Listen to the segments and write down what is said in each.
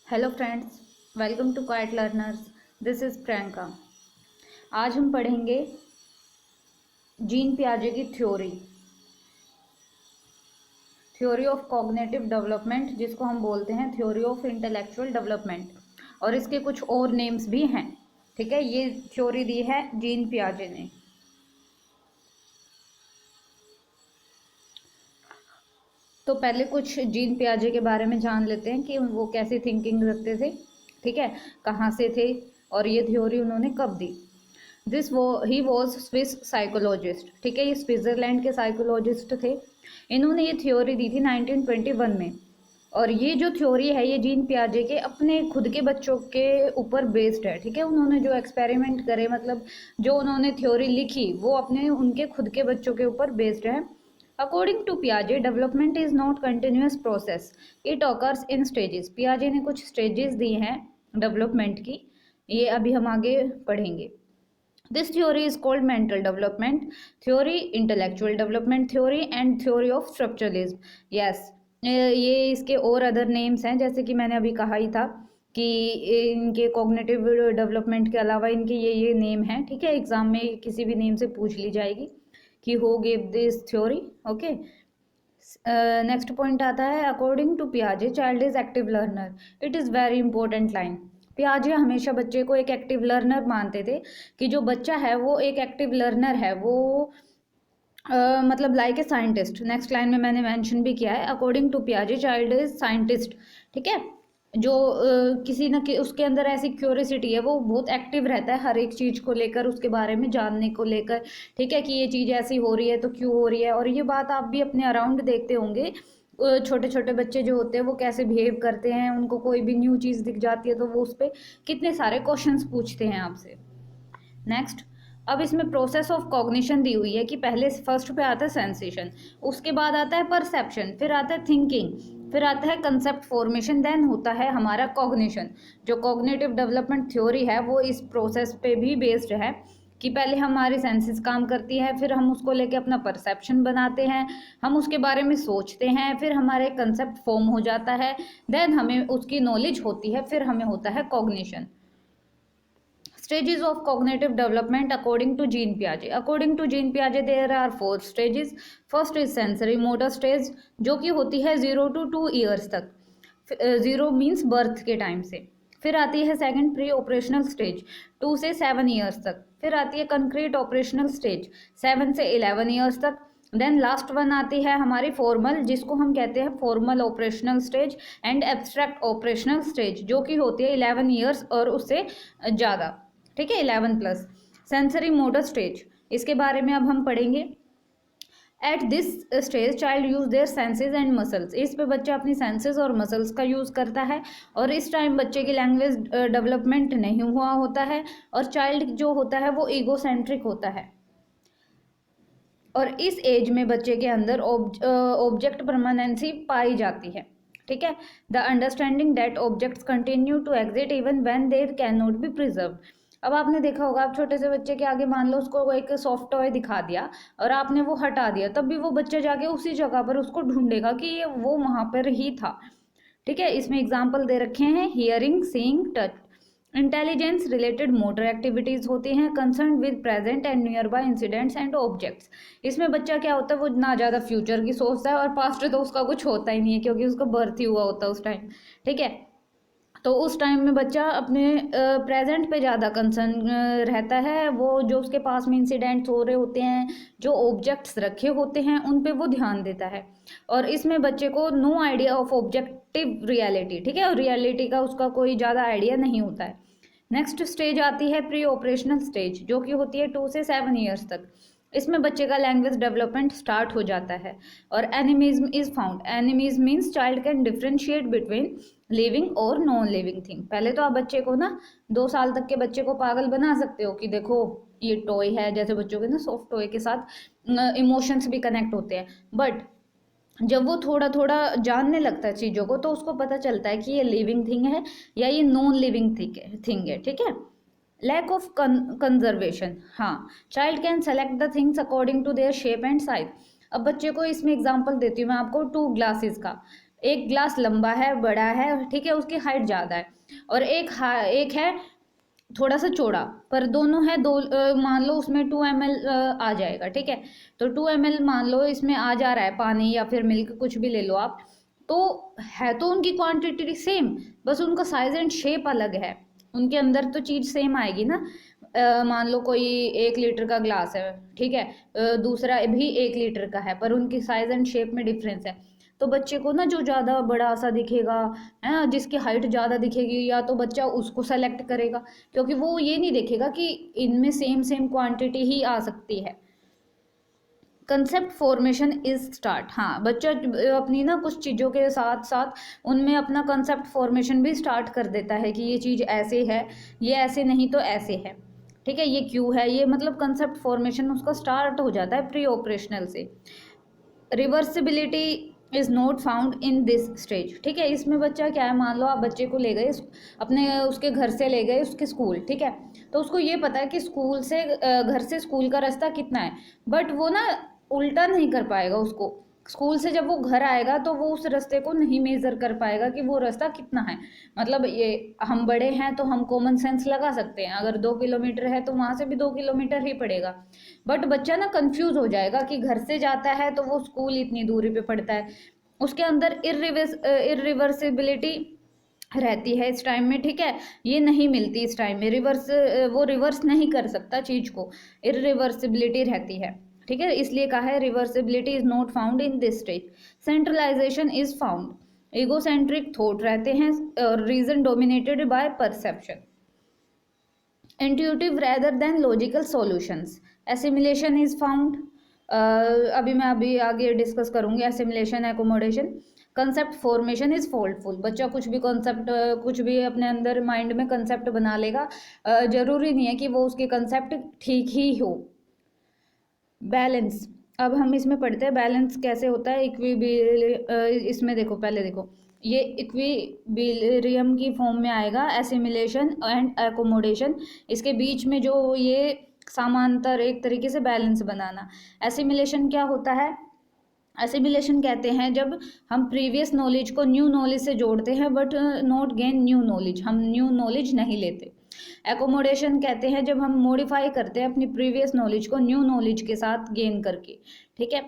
Hello friends, welcome to quite learners. This is Priyanka. आज हम पढ़ेंगे जीन पियाजे की थ्योरी ऑफ कॉग्निटिव डेवलपमेंट, जिसको हम बोलते हैं थ्योरी ऑफ इंटेलेक्चुअल डेवलपमेंट, और इसके कुछ और नेम्स भी हैं। ठीक है, ये थ्योरी दी है जीन पियाजे ने। तो पहले कुछ जीन पियाजे के बारे में जान लेते हैं कि वो कैसी थिंकिंग रखते थे। ठीक है, कहाँ से थे और ये थ्योरी उन्होंने कब दी। He was Swiss psychologist. ठीक है, ये स्विट्ज़रलैंड के साइकोलॉजिस्ट थे। इन्होंने ये थ्योरी दी थी 1921 में। और ये जो थ्योरी है ये जीन पियाजे के अपने खुद के बच्चों के ऊपर बेस्ड है। ठीक है, उन्होंने जो एक्सपेरिमेंट करे, मतलब जो उन्होंने थ्योरी लिखी वो अपने उनके खुद के बच्चों के ऊपर बेस्ड है। अकॉर्डिंग टू पियाजे, development is not continuous process, it occurs in stages. पियाजे ने कुछ स्टेजेस दी हैं डेवलपमेंट की, ये अभी हम आगे पढ़ेंगे। This theory is called mental development theory, intellectual development theory and theory of structuralism. Yes, ये इसके और अदर नेम्स हैं, जैसे कि मैंने अभी कहा ही था कि इनके कॉग्निटिव डेवलपमेंट के अलावा इनके ये नेम हैं। ठीक है, एग्जाम में किसी भी नेम से पूछ ली जाएगी कि who give this theory. Okay, next point आता है, अकॉर्डिंग टू पियाजे child is active learner. It is very important line. पियाजे हमेशा बच्चे को एक एक्टिव लर्नर मानते थे, कि जो बच्चा है वो एक एक्टिव लर्नर है, वो मतलब like a scientist. Next line में मैंने मेंशन भी किया है, अकॉर्डिंग टू पियाजे चाइल्ड इज साइंटिस्ट। ठीक है, जो किसी न उसके अंदर ऐसी क्यूरियोसिटी है, वो बहुत एक्टिव रहता है हर एक चीज़ को लेकर, उसके बारे में जानने को लेकर। ठीक है, कि ये चीज़ ऐसी हो रही है तो क्यों हो रही है। और ये बात आप भी अपने अराउंड देखते होंगे, छोटे छोटे बच्चे जो होते हैं वो कैसे बिहेव करते हैं, उनको कोई भी न्यू चीज़ दिख जाती है तो वो उस पर कितने सारे क्वेश्चंस पूछते हैं आपसे। नेक्स्ट, अब इसमें प्रोसेस ऑफ कॉग्निशन दी हुई है कि पहले फर्स्ट पे आता है सेंसेशन, उसके बाद आता है परसेप्शन, फिर आता है थिंकिंग, फिर आता है कंसेप्ट फॉर्मेशन, देन होता है हमारा कॉग्निशन। जो कॉग्निटिव डेवलपमेंट थ्योरी है वो इस प्रोसेस पे भी बेस्ड है कि पहले हमारी सेंसेस काम करती है, फिर हम उसको लेके अपना परसेप्शन बनाते हैं, हम उसके बारे में सोचते हैं, फिर हमारे कंसेप्ट फॉर्म हो जाता है, देन हमें उसकी नॉलेज होती है, फिर हमें होता है cognition. Stages of cognitive development according to Jean Piaget. According to Jean Piaget, there are 4 stages. First is sensory motor stage, जो कि होती है 0 to 2 years तक। 0 मीन्स बर्थ के टाइम से। फिर आती है सेकंड प्री ऑपरेशनल स्टेज, 2 से 7 ईयर्स तक। फिर आती है कंक्रीट ऑपरेशनल स्टेज, 7 से 11 ईयर्स तक। देन लास्ट वन आती है हमारी फॉर्मल, जिसको हम कहते हैं formal operational stage and abstract operational stage, जो कि होती है 11 ईयर्स और उससे ज़्यादा। ठीक है, 11 प्लस। सेंसरी मोटर स्टेज, इसके बारे में अब हम पढ़ेंगे। At this stage child use their senses and muscles. इस पे बच्चा अपनी सेंसेस और मसल्स का यूज़ करता है, और इस टाइम बच्चे की लैंग्वेज डेवलपमेंट नहीं हुआ होता है, और चाइल्ड जो होता है वो ईगोसेंट्रिक होता है। और इस एज में बच्चे के अंदर ऑब्जेक्ट परमानेंसी पाई जाती है। ठीक है, the understanding that objects continue to exist even when there can not be preserved. अब आपने देखा होगा, आप छोटे से बच्चे के आगे मान लो उसको एक सॉफ्ट टॉय दिखा दिया और आपने वो हटा दिया, तब भी वो बच्चा जाके उसी जगह पर उसको ढूंढेगा कि ये वो वहाँ पर ही था। ठीक है, इसमें एग्जाम्पल दे रखे हैं, hearing, seeing, touch. Intelligence related motor activities होती हैं concern with present and near by incidents and objects. इसमें बच्चा क्या होता है, वो ना ज़्यादा फ्यूचर की सोचता है, और पास्ट तो उसका कुछ होता ही नहीं है क्योंकि उसका बर्थ ही हुआ होता है उस टाइम। ठीक है, तो उस टाइम में बच्चा अपने प्रेजेंट पे ज़्यादा कंसर्न रहता है, वो जो उसके पास में इंसिडेंट्स हो रहे होते हैं, जो ऑब्जेक्ट्स रखे होते हैं, उन पे वो ध्यान देता है। और इसमें बच्चे को no idea of objective reality, ठीक है, और रियलिटी का उसका कोई ज़्यादा आइडिया नहीं होता है। नेक्स्ट स्टेज आती है प्री ऑपरेशनल स्टेज, जो कि होती है 2 से 7 ईयर्स तक। इसमें बच्चे का लैंग्वेज डेवलपमेंट स्टार्ट हो जाता है, और animism is found. Animism means child can differentiate between living और नॉन लिविंग थिंग। पहले तो आप बच्चे को ना 2 साल तक के बच्चे को पागल बना सकते हो कि देखो ये टॉय है, जैसे बच्चों के ना सॉफ्ट टॉय के साथ इमोशंस भी कनेक्ट होते हैं, बट जब वो थोड़ा थोड़ा जानने लगता है चीज़ों को, तो उसको पता चलता है कि ये लिविंग थिंग है या ये नॉन लिविंग थिंग है। ठीक है, लैक ऑफ कंजर्वेशन, हाँ, child can select the things according to their shape and size. अब बच्चे को इसमें एग्जांपल देती हूँ मैं आपको 2 ग्लासेस का। एक ग्लास लंबा है, बड़ा है, ठीक है, उसकी हाइट ज़्यादा है, और एक है थोड़ा सा चौड़ा, पर दोनों है दो, मान लो उसमें 2 ml आ जाएगा, ठीक है। तो 2 ml मान लो इसमें आ जा रहा है पानी या फिर मिल्क, कुछ भी ले लो आप, तो है तो उनकी क्वांटिटी सेम, बस उनका साइज एंड शेप अलग है। उनके अंदर तो चीज़ सेम आएगी ना। मान लो कोई 1 लीटर का ग्लास है, ठीक है, दूसरा भी 1 लीटर का है, पर उनकी साइज एंड शेप में डिफरेंस है। तो बच्चे को ना जो ज़्यादा बड़ा सा दिखेगा, है ना, जिसकी हाइट ज़्यादा दिखेगी, या तो बच्चा उसको सेलेक्ट करेगा, क्योंकि वो ये नहीं देखेगा कि इनमें सेम सेम क्वांटिटी ही आ सकती है। कंसेप्ट फॉर्मेशन इज स्टार्ट, हाँ, बच्चा अपनी ना कुछ चीज़ों के साथ साथ उनमें अपना कंसेप्ट फॉर्मेशन भी स्टार्ट कर देता है कि ये चीज़ ऐसे है, ये ऐसे नहीं तो ऐसे है, ठीक है, ये क्यों है, ये मतलब कंसेप्ट फॉर्मेशन उसका स्टार्ट हो जाता है प्री ऑपरेशनल से। Reversibility is not found in this stage, ठीक है। इसमें बच्चा क्या है, मान लो आप बच्चे को ले गए अपने, उसके घर से ले गए उसके स्कूल, ठीक है, तो उसको ये पता है कि स्कूल से घर से स्कूल का रास्ता कितना है, बट वो ना उल्टा नहीं कर पाएगा उसको। स्कूल से जब वो घर आएगा तो वो उस रास्ते को नहीं मेज़र कर पाएगा कि वो रास्ता कितना है। मतलब ये हम बड़े हैं तो हम कॉमन सेंस लगा सकते हैं, अगर 2 किलोमीटर है तो वहाँ से भी 2 किलोमीटर ही पड़ेगा, बट बच्चा ना कंफ्यूज हो जाएगा कि घर से जाता है तो वो स्कूल इतनी दूरी पे पड़ता है। उसके अंदर इरिवर्सिबिलिटी रहती है इस टाइम में, ठीक है, ये नहीं मिलती इस टाइम में, वो रिवर्स नहीं कर सकता चीज को, इरिवर्सिबिलिटी रहती है, ठीक है, इसलिए कहा है reversibility is not found in this stage. Centralization is found, egocentric thought रहते हैं और reason dominated by perception, intuitive rather than logical solutions, assimilation is found. अभी मैं आगे डिस्कस करूंगी assimilation, accommodation. Concept formation is faultful, बच्चा कुछ भी कॉन्सेप्ट, कुछ भी अपने अंदर माइंड में कंसेप्ट बना लेगा, जरूरी नहीं है कि वो उसके कंसेप्ट ठीक ही हो। बैलेंस, अब हम इसमें पढ़ते हैं बैलेंस कैसे होता है। इसमें देखो, पहले देखो, ये इक्विबिलियम की फॉर्म में आएगा, एसिमिलेशन एंड एकोमोडेशन, इसके बीच में जो ये समांतर एक तरीके से बैलेंस बनाना। एसिमिलेशन क्या होता है, एसिमिलेशन कहते हैं जब हम प्रीवियस नॉलेज को न्यू नॉलेज से जोड़ते हैं but not gain new knowledge, हम न्यू नॉलेज नहीं लेते। एकोमोडेशन कहते हैं जब हम मॉडिफाई करते हैं अपनी प्रीवियस नॉलेज को न्यू नॉलेज के साथ गेन करके, ठीक है।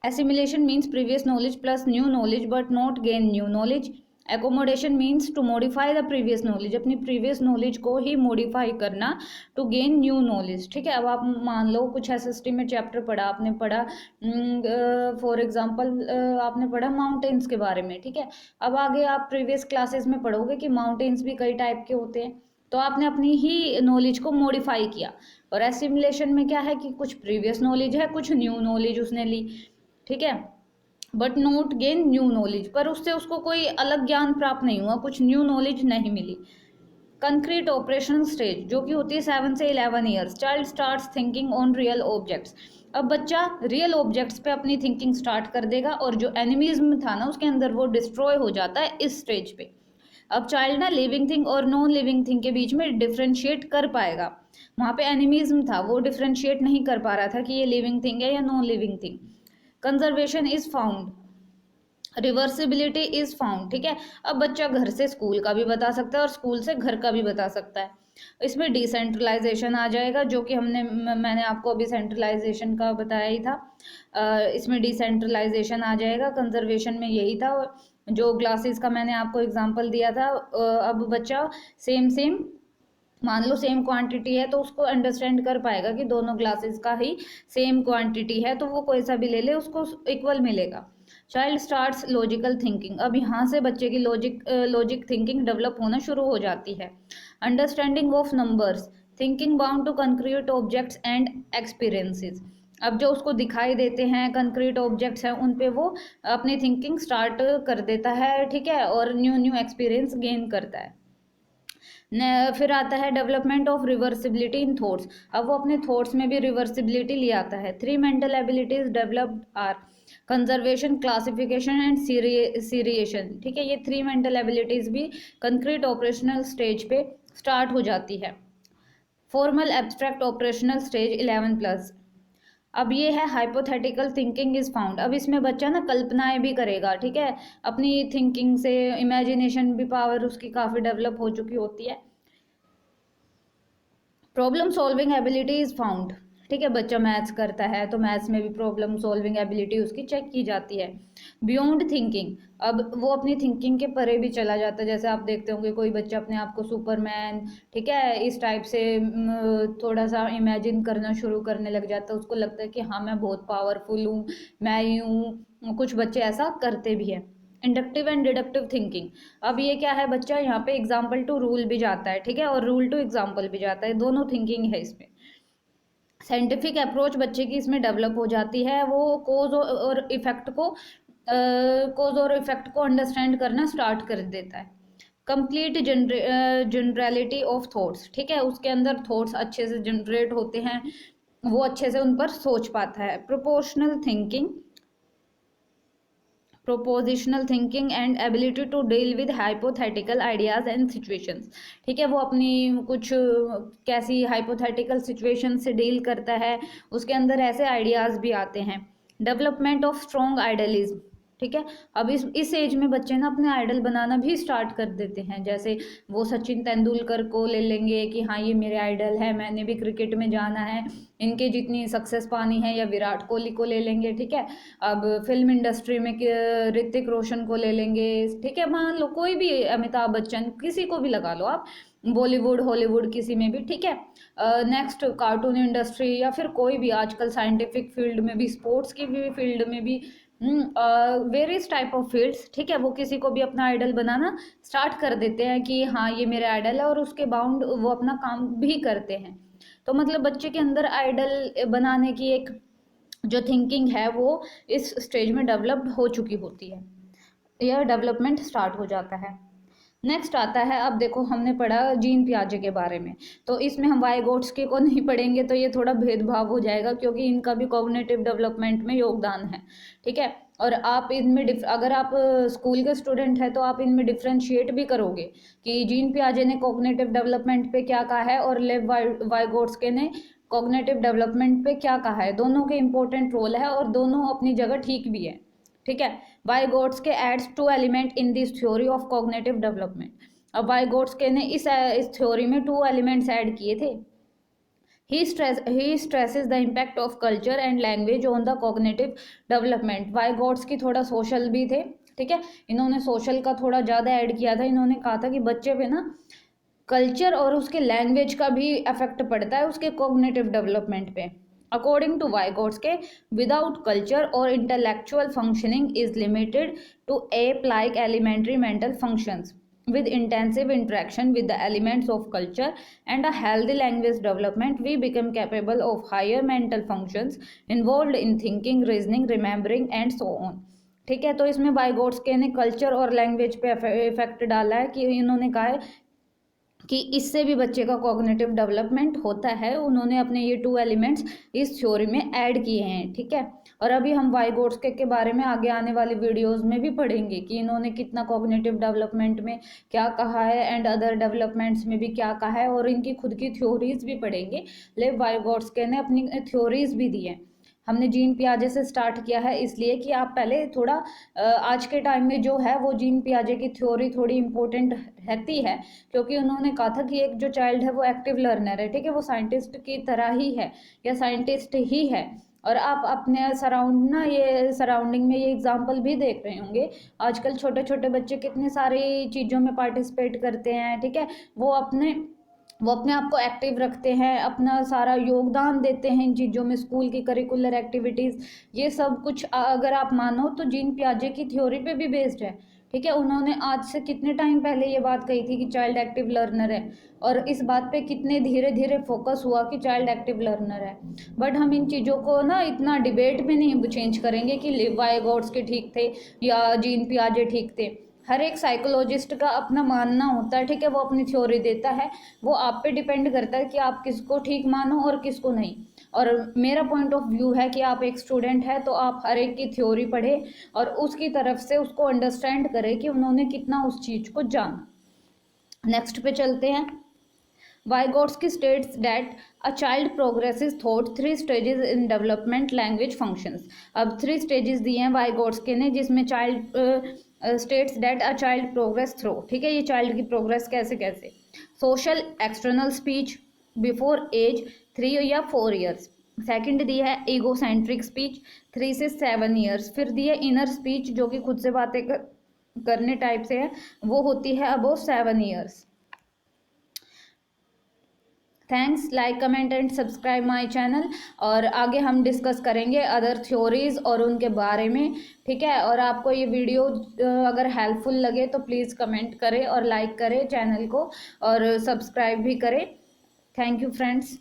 Assimilation means previous knowledge plus new knowledge but not gain new knowledge. Accommodation means to modify the previous knowledge, अपनी प्रीवियस नॉलेज को ही मॉडिफाई करना टू गेन न्यू नॉलेज, ठीक है। अब आप मान लो कुछ एसएसटी में चैप्टर पढ़ा, आपने पढ़ा फॉर एग्जांपल आपने पढ़ा माउंटेन्स के बारे में, ठीक है। अब आगे आप प्रीवियस क्लासेस में पढ़ोगे कि माउंटेन्स भी कई टाइप के होते हैं, तो आपने अपनी ही नॉलेज को मॉडिफाई किया। और एसिमिलेशन में क्या है कि कुछ प्रीवियस नॉलेज है, कुछ न्यू नॉलेज उसने ली, ठीक है, but not gain new knowledge, पर उससे उसको कोई अलग ज्ञान प्राप्त नहीं हुआ, कुछ न्यू नॉलेज नहीं मिली। कंक्रीट ऑपरेशन स्टेज जो कि होती है 7 से 11 years, child starts thinking on real objects. अब बच्चा रियल ऑब्जेक्ट्स पे अपनी थिंकिंग स्टार्ट कर देगा, और जो एनिमिज्म था ना उसके अंदर, वो डिस्ट्रॉय हो जाता है इस स्टेज पे। अब चाइल्ड ना लिविंग थिंग और नॉन लिविंग थिंग के बीच में डिफ्रेंशिएट कर पाएगा। वहाँ पे एनिमिज्म था, वो डिफ्रेंशिएट नहीं कर पा रहा था कि ये लिविंग थिंग है या non living thing. Conservation is found, reversibility is found, ठीक है। अब बच्चा घर से स्कूल का भी बता सकता है और स्कूल से घर का भी बता सकता है। इसमें डिसेंट्रलाइजेशन आ जाएगा, जो कि मैंने आपको अभी सेंट्रलाइजेशन का बताया ही था, इसमें डिसेंट्रलाइजेशन आ जाएगा। कंजर्वेशन में यही था, जो ग्लासेस का मैंने आपको एग्जांपल दिया था। अब बच्चा सेम सेम, मान लो सेम क्वांटिटी है तो उसको अंडरस्टैंड कर पाएगा कि दोनों ग्लासेस का ही सेम क्वांटिटी है, तो वो कोई सा भी ले ले उसको इक्वल मिलेगा। चाइल्ड स्टार्ट्स लॉजिकल थिंकिंग, अब यहाँ से बच्चे की लॉजिक थिंकिंग डेवलप होना शुरू हो जाती है। Understanding of numbers, thinking bound to concrete objects and experiences, अब जो उसको दिखाई देते हैं कंक्रीट ऑब्जेक्ट्स हैं उन पे वो अपनी थिंकिंग स्टार्ट कर देता है, ठीक है, और न्यू न्यू एक्सपीरियंस गेन करता है। फिर आता है development of reversibility in thoughts, अब वो अपने थॉट्स में भी रिवर्सिबिलिटी ले आता है। 3 mental abilities developed are conservation, classification and seriation, ठीक है, ये 3 मेंटल एबिलिटीज भी कंक्रीट ऑपरेशनल स्टेज पे स्टार्ट हो जाती है। Formal abstract operational stage 11+। अब ये है हाइपोथेटिकल थिंकिंग इज फाउंड। अब इसमें बच्चा ना कल्पनाएं भी करेगा, ठीक है, अपनी थिंकिंग से इमेजिनेशन भी पावर उसकी काफ़ी डेवलप हो चुकी होती है। Problem solving ability is found, ठीक है, बच्चा मैथ्स करता है तो मैथ्स में भी प्रॉब्लम सॉल्विंग एबिलिटी उसकी चेक की जाती है। बियॉन्ड थिंकिंग, अब वो अपनी थिंकिंग के परे भी चला जाता है। जैसे आप देखते होंगे कोई बच्चा अपने आप को सुपरमैन, ठीक है, इस टाइप से थोड़ा सा इमेजिन करना शुरू करने लग जाता है, उसको लगता है कि हाँ मैं बहुत पावरफुल हूँ, मैं ही हूँ। कुछ बच्चे ऐसा करते भी हैं। इंडक्टिव एंड डिडक्टिव थिंकिंग, अब ये क्या है बच्चा यहाँ पे एग्जाम्पल टू रूल भी जाता है, ठीक है, और रूल टू एग्जाम्पल भी जाता है, दोनों थिंकिंग है इसमें। साइंटिफिक अप्रोच बच्चे की इसमें डेवलप हो जाती है, वो कोज और इफेक्ट को अंडरस्टैंड करना स्टार्ट कर देता है। कंप्लीट जनरलिटी ऑफ थॉट्स, ठीक है, उसके अंदर थॉट्स अच्छे से जनरेट होते हैं, वो अच्छे से उन पर सोच पाता है। Propositional thinking and ability to deal with hypothetical ideas and situations, ठीक है, वो अपनी कुछ कैसी हाइपोथेटिकल सिचुएशन से डील करता है, उसके अंदर ऐसे आइडियाज भी आते हैं। डेवलपमेंट ऑफ स्ट्रॉन्ग आइडलिज्म, ठीक है, अब इस एज में बच्चे ना अपने आइडल बनाना भी स्टार्ट कर देते हैं। जैसे वो सचिन तेंदुलकर को ले लेंगे कि हाँ ये मेरे आइडल है, मैंने भी क्रिकेट में जाना है, इनके जितनी सक्सेस पानी है, या विराट कोहली को ले लेंगे, ठीक है। अब फिल्म इंडस्ट्री में ऋतिक रोशन को ले लेंगे, ठीक है, मान लो कोई भी, अमिताभ बच्चन, किसी को भी लगा लो आप, बॉलीवुड हॉलीवुड किसी में भी, ठीक है। नेक्स्ट कार्टून इंडस्ट्री, या फिर कोई भी आजकल साइंटिफिक फील्ड में भी, स्पोर्ट्स की भी फील्ड में भी, वेरियस टाइप ऑफ फील्ड्स, ठीक है, वो किसी को भी अपना आइडल बनाना स्टार्ट कर देते हैं कि हाँ ये मेरा आइडल है, और उसके बाउंड वो अपना काम भी करते हैं। तो मतलब बच्चे के अंदर आइडल बनाने की एक जो थिंकिंग है वो इस स्टेज में डेवलप्ड हो चुकी होती है, यह डेवलपमेंट स्टार्ट हो जाता है। नेक्स्ट आता है, अब देखो हमने पढ़ा जीन पियाजे के बारे में, तो इसमें हम वाइगोट्स्की को नहीं पढ़ेंगे, तो ये थोड़ा भेदभाव हो जाएगा, क्योंकि इनका भी कॉग्निटिव डेवलपमेंट में योगदान है, ठीक है। और आप इनमें अगर आप स्कूल के स्टूडेंट हैं तो आप इनमें डिफ्रेंशिएट भी करोगे कि जीन पियाजे ने कॉग्निटिव डेवलपमेंट पे क्या कहा है और लेव वाइगोट्स्की ने कॉग्निटिव डेवलपमेंट पे क्या कहा है। दोनों के इंपॉर्टेंट रोल है और दोनों अपनी जगह ठीक भी है, ठीक है। Vygotsky adds two element in this theory of cognitive development. अब वाइगोट्स्की ने इस थ्योरी में 2 एलिमेंट्स ऐड किए थे। He stresses the impact of culture and language on the cognitive development. वाइगोट्स्की थोड़ा सोशल भी थे, ठीक है, इन्होंने सोशल का थोड़ा ज़्यादा ऐड किया था। इन्होंने कहा था कि बच्चे पे ना कल्चर और उसके लैंग्वेज का भी इफेक्ट पड़ता है उसके कॉग्निटिव डेवलपमेंट पे। According to Vygotsky, without culture और intellectual functioning is limited to ape like elementary mental functions. With intensive interaction with the elements of culture and a healthy language development, we become capable of higher mental functions involved in thinking, reasoning, remembering and so on, ठीक है। तो इसमें वाइगोट्स्की ने culture और language पे effect डाला है कि इन्होंने कहा है कि इससे भी बच्चे का कॉग्निटिव डेवलपमेंट होता है। उन्होंने अपने ये 2 एलिमेंट्स इस थ्योरी में ऐड किए हैं, ठीक है। और अभी हम वाइगोट्स्की के बारे में आगे आने वाली वीडियोस में भी पढ़ेंगे कि इन्होंने कितना कॉग्निटिव डेवलपमेंट में क्या कहा है एंड अदर डेवलपमेंट्स में भी क्या कहा है, और इनकी खुद की थ्योरीज भी पढ़ेंगे। लेव वाइगोट्स्की ने अपनी थ्योरीज भी दी हैं। हमने जीन पियाजे से स्टार्ट किया है इसलिए कि आप पहले थोड़ा आज के टाइम में जो है वो जीन पियाजे की थ्योरी थोड़ी इंपॉर्टेंट रहती है, क्योंकि उन्होंने कहा था कि एक जो चाइल्ड है वो एक्टिव लर्नर है, ठीक है, वो साइंटिस्ट की तरह ही है या साइंटिस्ट ही है। और आप अपने सराउंडिंग में ये एग्जाम्पल भी देख रहे होंगे, आजकल छोटे छोटे बच्चे कितने सारी चीज़ों में पार्टिसिपेट करते हैं, ठीक है, वो अपने आप को एक्टिव रखते हैं, अपना सारा योगदान देते हैं इन चीज़ों में, स्कूल की करिकुलर एक्टिविटीज़, ये सब कुछ अगर आप मानो तो जीन पियाजे की थ्योरी पे भी बेस्ड है, ठीक है। उन्होंने आज से कितने टाइम पहले ये बात कही थी कि चाइल्ड एक्टिव लर्नर है, और इस बात पे कितने धीरे धीरे फोकस हुआ कि चाइल्ड एक्टिव लर्नर है। बट हम इन चीज़ों को ना इतना डिबेट में नहीं चेंज करेंगे कि लेव वाइगोट्स्की ठीक थे या जीन पियाजे ठीक थे। हर एक साइकोलॉजिस्ट का अपना मानना होता है, ठीक है, वो अपनी थ्योरी देता है, वो आप पे डिपेंड करता है कि आप किसको ठीक मानो और किसको नहीं। और मेरा पॉइंट ऑफ व्यू है कि आप एक स्टूडेंट है तो आप हर एक की थ्योरी पढ़े और उसकी तरफ से उसको अंडरस्टैंड करें कि उन्होंने कितना उस चीज़ को जाना। नेक्स्ट पे चलते हैं। Vygotsky states that a child progresses through 3 stages in development language functions. अब 3 stages दिए हैं वाइगोट्सकी ने जिसमें child states that a child progress through, ठीक है, ये चाइल्ड की प्रोग्रेस कैसे कैसे, social external speech before age 3 या 4 ईयर्स, सेकंड दी है ईगोसेंट्रिक स्पीच 3 से 7 ईयर्स, फिर दी है इनर स्पीच जो कि खुद से बातें करने टाइप से है, वो होती है above 7 years. Thanks, like comment and subscribe my channel, और आगे हम डिस्कस करेंगे अदर थ्योरीज और उनके बारे में, ठीक है। और आपको ये वीडियो अगर हेल्पफुल लगे तो प्लीज़ कमेंट करें और लाइक करें चैनल को और सब्सक्राइब भी करें। Thank you friends.